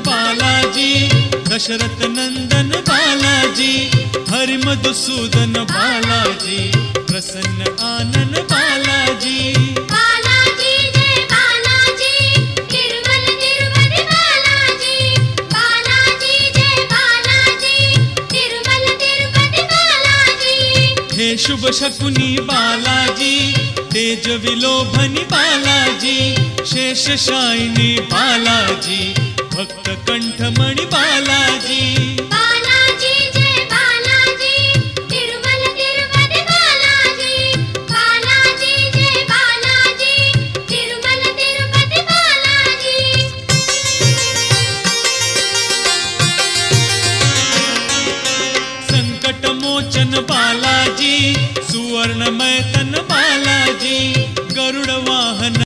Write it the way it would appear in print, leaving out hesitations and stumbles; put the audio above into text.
बालाजी, दशरथ नंदन बालाजी, हरि मधुसूदन बालाजी, प्रसन्न आनन बालाजी। बालाजी जय बालाजी, तिरुमल तिरुपति बालाजी। बालाजी जय बालाजी, तिरुमल तिरुपति बालाजी। हे शुभ शकुनी बालाजी, तेज विलोभनी बालाजी, शेषशायिनी बालाजी, भक्त कंठमणि बालाजी। बालाजी जय बालाजी, तिरुमल तिरुपति बालाजी। बालाजी जय बालाजी, तिरुमल तिरुपति बालाजी। संकट मोचन बालाजी, सुवर्णमय तन बालाजी, गरुड़ वाहन